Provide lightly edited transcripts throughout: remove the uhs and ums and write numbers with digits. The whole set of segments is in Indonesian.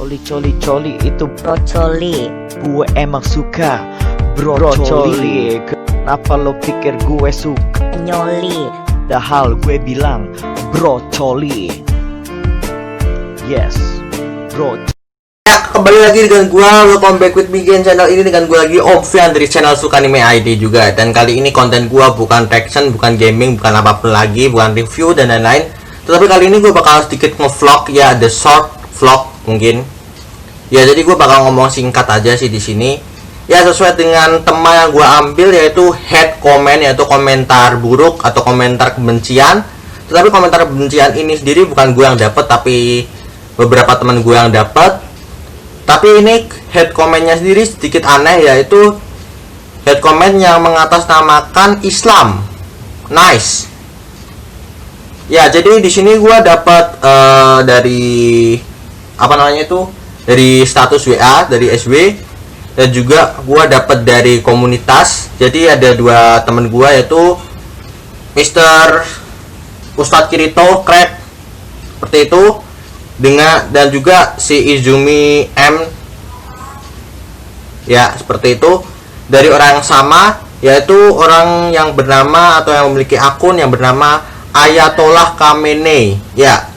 Coli itu Brocoli. gue emang suka bro coli. Kenapa lo pikir gue suka? Nyoli. Padahal gue bilang bro coli. Yes bro. Ya, kembali lagi dengan gua, welcome back with me again channel ini dengan gua lagi Om Fian dari channel Suka Anime ID juga. Dan kali ini konten gua bukan reaction, bukan gaming, bukan apapun lagi, bukan review dan lain-lain. Tetapi kali ini gua bakal sedikit nge-vlog ya, the short vlog mungkin. Ya, jadi gua bakal ngomong singkat aja sih di sini. Ya, sesuai dengan tema yang gua ambil yaitu hate comment, yaitu komentar buruk atau komentar kebencian. Tetapi komentar kebencian ini sendiri bukan gua yang dapat, tapi beberapa teman gua yang dapat. Tapi ini hate comment-nya sendiri sedikit aneh, yaitu hate comment yang mengatasnamakan Islam. Nice. Ya, jadi di sini gua dapat dari apa namanya itu? Dari status WA dari SW, dan juga gua dapat dari komunitas. Jadi ada dua teman gua, yaitu Mr. Ustadz Kirito Crack seperti itu, dengan dan juga si Izumi M ya, seperti itu, dari orang yang sama, yaitu orang yang bernama atau yang memiliki akun yang bernama Ayatollah Khamenei. Ya,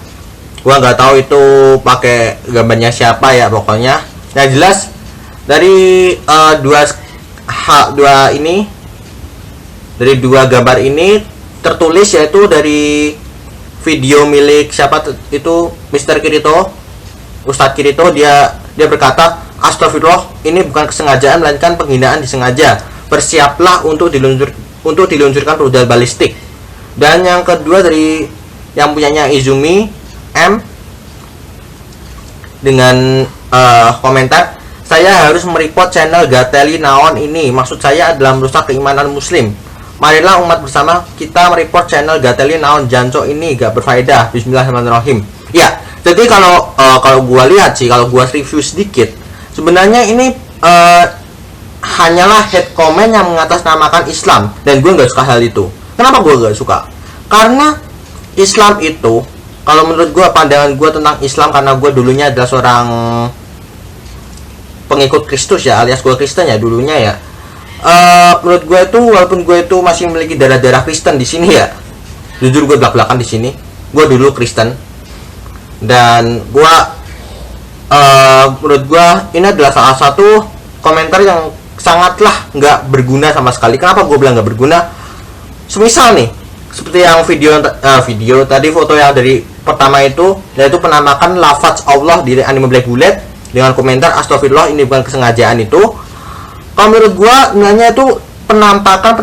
gua nggak tahu itu pakai gambarnya siapa ya, pokoknya yang jelas dari dua gambar ini tertulis, yaitu dari video milik siapa itu, Mr. Kirito, Ustadz Kirito. Dia berkata, astagfirullah, ini bukan kesengajaan melainkan penghinaan disengaja. Bersiaplah untuk diluncurkan rudal balistik. Dan yang kedua dari yang punyanya Izumi M dengan komentar, saya harus mereport channel Gateli Naon ini. Maksud saya adalah merusak keimanan muslim. Marilah umat bersama kita mereport channel Gateli Naon Janco ini gak berfaedah. Bismillahirrahmanirrahim. Ya, jadi kalau gua lihat sih, kalau gua review sedikit, sebenarnya ini hanyalah hate comment yang mengatasnamakan Islam, dan gua nggak suka hal itu. Kenapa gua nggak suka? Karena Islam itu, kalau menurut gua, pandangan gua tentang Islam, karena gua dulunya adalah seorang pengikut Kristus ya, alias gua Kristen ya dulunya ya. Menurut gue itu, walaupun gue itu masih memiliki darah-darah Kristen di sini ya, jujur gue belak-belakan di sini, gue dulu Kristen, dan gue menurut gue ini adalah salah satu komentar yang sangatlah nggak berguna sama sekali. Kenapa gue bilang nggak berguna? Semisal nih, seperti yang video tadi, foto yang dari pertama itu, yaitu penamakan lafaz Allah di anime Black Bullet dengan komentar astagfirullah, ini bukan kesengajaan. Itu kalau menurut gua sebenarnya itu penampakan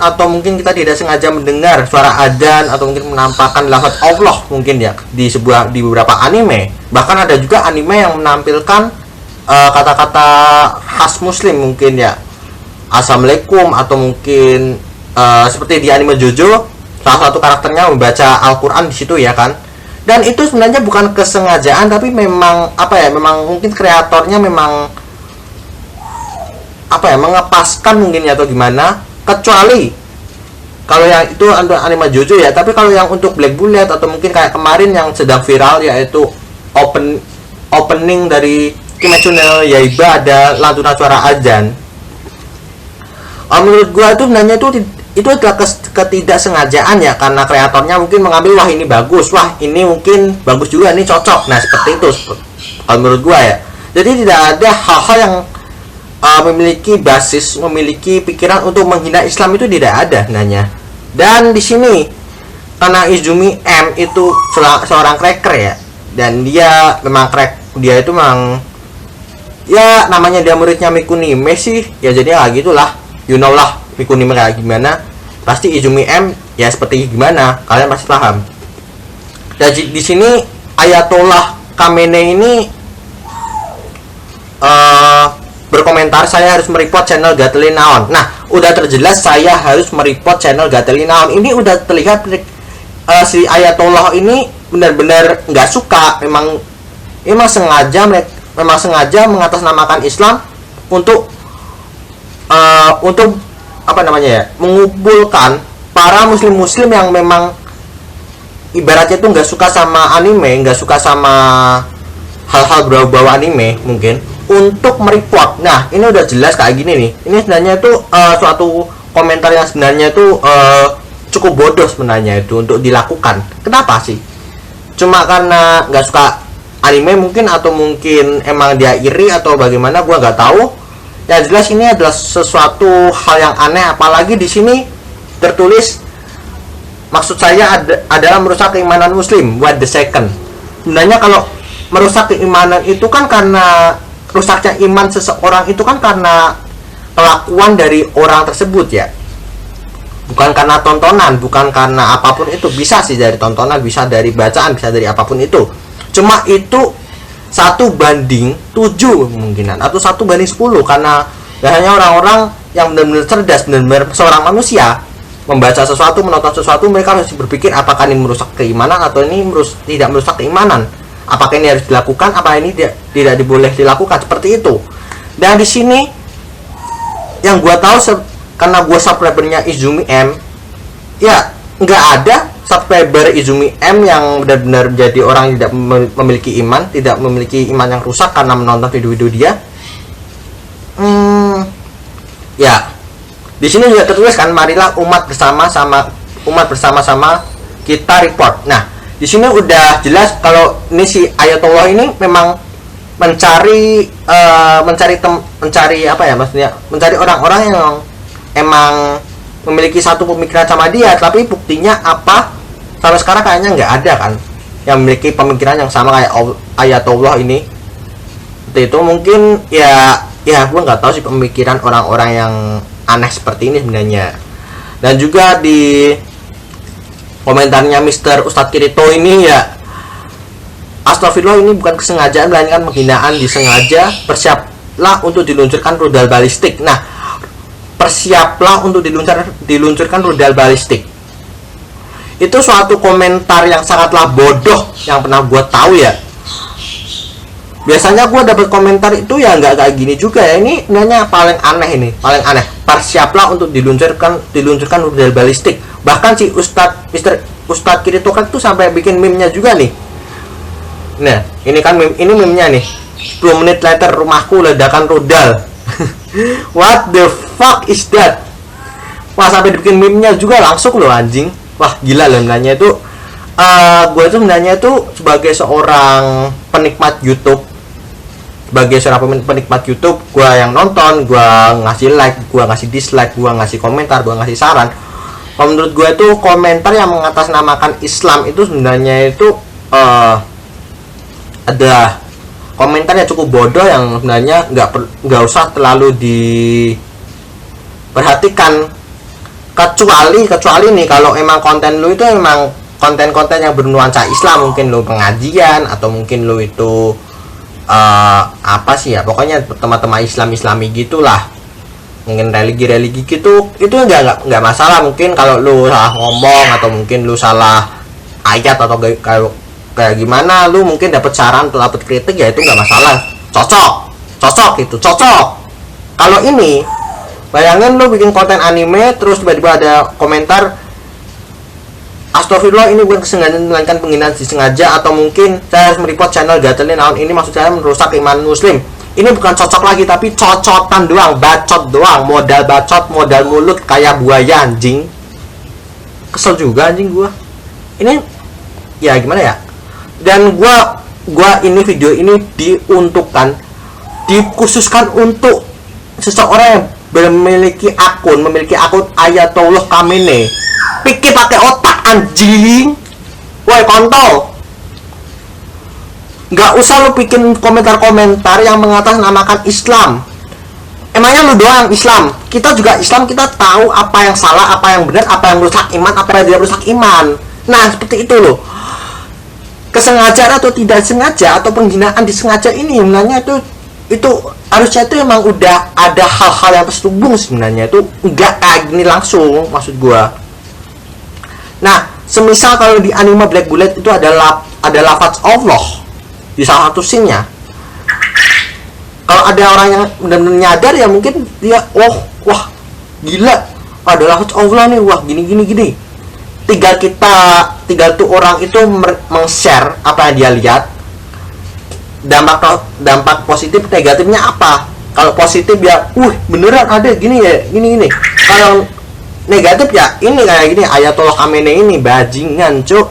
atau mungkin kita tidak sengaja mendengar suara adzan, atau mungkin penampakan lafaz Allah mungkin ya di beberapa anime. Bahkan ada juga anime yang menampilkan kata-kata khas muslim mungkin ya, assalamualaikum, atau mungkin seperti di anime JoJo, salah satu karakternya membaca Al-Qur'an di situ ya kan. Dan itu sebenarnya bukan kesengajaan, tapi memang memang mungkin kreatornya memang mengepaskan mungkin ya, atau gimana. Kecuali kalau yang itu anime JoJo ya, tapi kalau yang untuk Black Bullet atau mungkin kayak kemarin yang sedang viral, yaitu opening dari Kimetsu no Yaiba, ada lantunan suara azan. Menurut gua itu sebenarnya itu adalah ketidaksengajaan ya, karena kreatornya mungkin mengambil, wah ini bagus, wah ini mungkin bagus juga, ini cocok. Nah, seperti itu kalau menurut gua ya. Jadi tidak ada hal-hal yang memiliki basis, memiliki pikiran untuk menghina Islam, itu tidak ada sebenarnya. Dan di sini karena Izumi M itu seorang cracker ya, dan dia memang dia itu memang ya, namanya dia muridnya Mikunime sih ya, jadi ya gitulah, you know lah Mikunime kayak gimana. Pasti Izumi M ya seperti gimana, kalian pasti paham. Dan di sini Ayatollah Khamenei ini berkomentar, saya harus mereport channel Gateli Naon. Nah, udah terjelas saya harus mereport channel Gateli Naon. Ini udah terlihat si Ayatollah ini benar-benar nggak suka. Memang sengaja mengatasnamakan Islam untuk mengumpulkan para muslim yang memang ibaratnya tuh nggak suka sama anime, nggak suka sama hal-hal berbau anime mungkin untuk mereport. Nah, ini udah jelas kayak gini nih. Ini sebenarnya itu suatu komentar yang sebenarnya itu cukup bodoh sebenarnya itu untuk dilakukan. Kenapa sih? Cuma karena nggak suka anime mungkin, atau mungkin emang dia iri atau bagaimana, gua nggak tahu. Yang jelas ini adalah sesuatu hal yang aneh, apalagi di sini tertulis maksud saya adalah merusak keimanan muslim. What the second? Sebenarnya kalau merusak keimanan itu kan karena rusaknya iman seseorang itu kan karena kelakuan dari orang tersebut ya. Bukan karena tontonan, bukan karena apapun itu. Bisa sih dari tontonan, bisa dari bacaan, bisa dari apapun itu. Cuma itu 1/7 kemungkinan, atau 1/10, karena biasanya orang-orang yang benar-benar cerdas, benar-benar seorang manusia membaca sesuatu, menonton sesuatu, mereka harus berpikir apakah ini merusak keimanan atau ini tidak merusak keimanan, apakah ini harus dilakukan, apa ini tidak boleh dilakukan, seperti itu. Dan di sini yang gua tahu karena gua subscribernya Izumi M, ya nggak ada subscriber Izumi M yang benar-benar jadi orang yang tidak memiliki iman, tidak memiliki iman yang rusak karena menonton video-video dia. Ya, di sini juga tertulis kan, marilah umat bersama-sama kita report. Nah, di sini udah jelas kalau ini si Ayatollah ini memang mencari apa ya, maksudnya mencari orang-orang yang emang memiliki satu pemikiran sama dia, tapi buktinya apa? Sampai sekarang kayaknya nggak ada kan yang memiliki pemikiran yang sama kayak Ayatollah ini. Seperti itu mungkin ya gue nggak tahu sih pemikiran orang-orang yang aneh seperti ini sebenarnya. Dan juga di komentarnya Mr. Ustadz Kirito ini ya, astagfirullah, ini bukan kesengajaan melainkan penghinaan disengaja. Persiaplah untuk diluncurkan rudal balistik. Nah, persiaplah untuk diluncurkan rudal balistik. Itu suatu komentar yang sangatlah bodoh yang pernah gue tahu ya. Biasanya gue dapat komentar itu ya nggak kayak gini juga ya. Ini sebenarnya paling aneh, ini paling aneh. Persiaplah untuk diluncurkan rudal balistik. Bahkan si Ustadz Kirito kan tuh sampai bikin meme-nya juga nih. Nah, ini kan ini meme-nya nih. 10 menit later rumahku ledakan rudal. What the fuck is that? Wah, sampai dibikin meme-nya juga langsung loh anjing. Wah, gila loh sebenarnya itu. Gue tuh sebenarnya itu sebagai seorang penikmat YouTube, gue yang nonton, gue ngasih like, gue ngasih dislike, gue ngasih komentar, gue ngasih saran. Kalau menurut gue itu komentar yang mengatasnamakan Islam itu sebenarnya itu ada komentar yang cukup bodoh yang sebenarnya nggak usah terlalu diperhatikan. Kecuali nih kalau emang konten lu itu emang konten-konten yang bernuansa Islam, mungkin lu pengajian atau mungkin lu itu apa sih ya, pokoknya teman-teman Islami gitulah, mungkin religi gitu, itu nggak masalah. Mungkin kalau lu salah ngomong atau mungkin lu salah ayat atau kayak gimana, lu mungkin dapat saran atau dapat kritik, ya itu nggak masalah, cocok. Kalau ini bayangin lu bikin konten anime terus tiba-tiba ada komentar, astagfirullah, ini bukan kesengajaan melainkan penghinaan disengaja, atau mungkin saya harus mereport channel Gatelin naon ini maksud saya merusak iman muslim. Ini bukan cocok lagi tapi cocotan doang, bacot doang, modal bacot, modal mulut kayak buaya anjing. Kesel juga anjing gua. Ini ya gimana ya? Dan gua ini video ini dikhususkan untuk seseorang yang memiliki akun Ayatollah Khamenei. Pikir pakai otak anjing. Woi kontol, nggak usah lu bikin komentar-komentar yang mengatasnamakan Islam. Emangnya lu doang Islam? Kita juga Islam, kita tahu apa yang salah, apa yang benar, apa yang merusak iman, apa yang tidak merusak iman. Nah seperti itu loh. Kesengajaan atau tidak sengaja atau penghinaan disengaja ini sebenarnya itu harusnya itu emang udah ada hal-hal yang terselubung sebenarnya, itu nggak kayak gini langsung maksud gua. Nah, semisal kalau di anime Black Bullet itu ada lafaz Allah di salah satu scene-nya. Kalau ada orang yang benar-benar nyadar ya mungkin dia wah gila, ada lafaz Allah nih, wah gini. Tinggal tuh orang itu meng-share apa yang dia lihat, dampak positif negatifnya apa? Kalau positif ya, beneran ada gini ya, gini. Kalau negatif ya, ini kayak gini, Ayatollah Khamenei ini bajingan, cuk.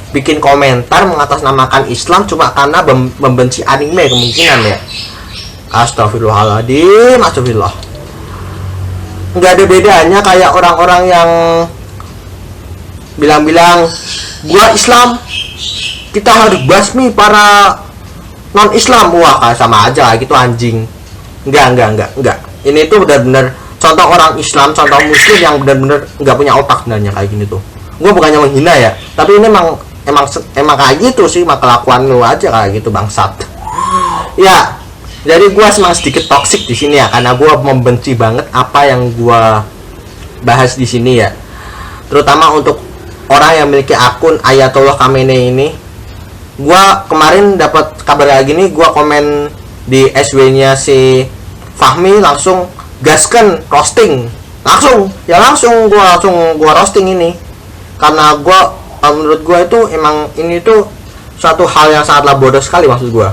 Bikin komentar mengatasnamakan Islam cuma karena membenci anime kemungkinan ya. Astagfirullahaladzim, astagfirullah. Nggak ada bedanya kayak orang-orang yang bilang-bilang gua Islam, kita harus basmi para non Islam. Wah, sama aja gitu, anjing. Enggak. Ini tuh benar-benar contoh orang Islam, contoh Muslim yang benar-benar nggak punya otak sebenarnya kayak gini tuh. Gua bukannya menghina ya, tapi ini emang kayak gitu sih, kelakuan lu aja kayak gitu, bangsat. Ya, jadi gua emang sedikit toksik di sini ya, karena gua membenci banget apa yang gua bahas di sini ya. Terutama untuk orang yang memiliki akun Ayatollah Khamenei ini. Gua kemarin dapat kabar kayak gini, gua komen di SW-nya si Fahmi, langsung gaskan roasting. Langsung gua roasting ini. Karena menurut gua itu emang ini tuh suatu hal yang sangatlah bodoh sekali, maksud gua.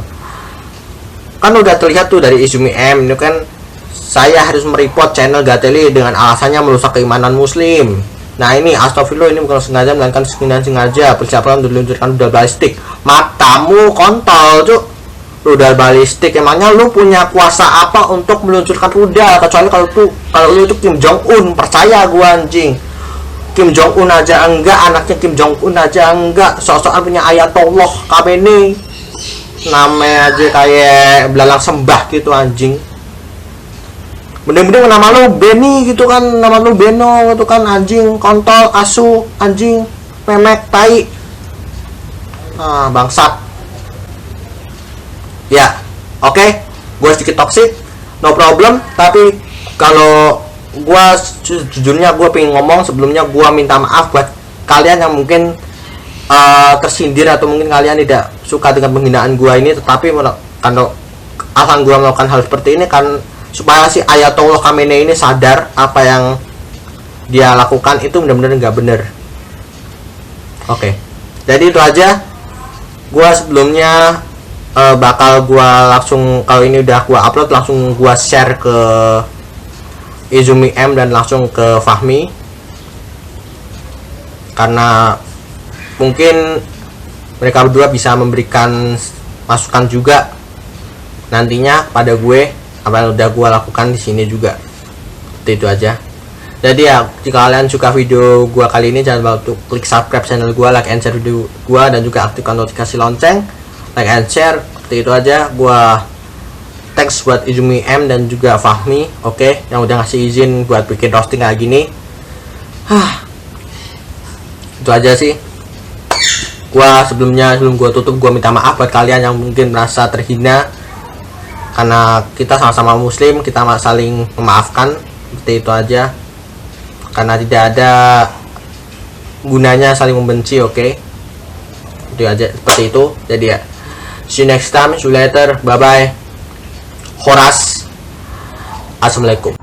Kan udah terlihat tuh dari Izumi M ini kan, saya harus mereport channel Gateli dengan alasannya merusak keimanan muslim. Nah ini astagfirullah, ini bukan sengaja melainkan sengaja. Persiapan untuk diluncurkan rudal balistik. Matamu kontol, cuk. Rudal balistik, emangnya lu punya kuasa apa untuk meluncurkan rudal? Kecuali kalau lu itu Kim Jong Un, percaya gua anjing. Kim Jong Un aja enggak, anaknya Kim Jong Un aja enggak, sok-sokan punya Ayatollah Khamenei. Namanya aja kayak belalang sembah gitu, anjing. Bener-bener nama lu Benny gitu kan, nama lu Beno gitu kan, anjing, kontol, asu, anjing, memek, tai. Bangsat. Ya, oke. Gue sedikit toxic, no problem. Tapi kalau gue jujurnya gue pengen ngomong sebelumnya, gue minta maaf buat kalian yang mungkin tersindir atau mungkin kalian tidak suka dengan penghinaan gue ini. Tetapi kalau alasan gue melakukan hal seperti ini kan supaya si Ayatollah Khamenei ini sadar apa yang dia lakukan itu benar-benar nggak bener. Oke, jadi itu aja. Gue sebelumnya bakal gue langsung, kalau ini udah gue upload, langsung gue share ke Izumi M dan langsung ke Fahmi, karena mungkin mereka berdua bisa memberikan masukan juga nantinya pada gue apa yang udah gue lakukan di sini juga. Itu aja. Jadi ya, jika kalian suka video gue kali ini, jangan lupa untuk klik subscribe channel gue, like and share video gue, dan juga aktifkan notifikasi lonceng, like and share. Seperti itu aja. Gue thanks buat Izumi M dan juga Fahmi, oke, yang udah ngasih izin buat bikin roasting kayak gini. Itu aja sih. Sebelum gue tutup, gue minta maaf buat kalian yang mungkin merasa terhina, karena kita sama-sama muslim, kita saling memaafkan. Seperti itu aja, karena tidak ada gunanya saling membenci, oke. Itu aja, seperti itu. Jadi ya, see you next time, see you later, bye bye. Horas, assalamualaikum.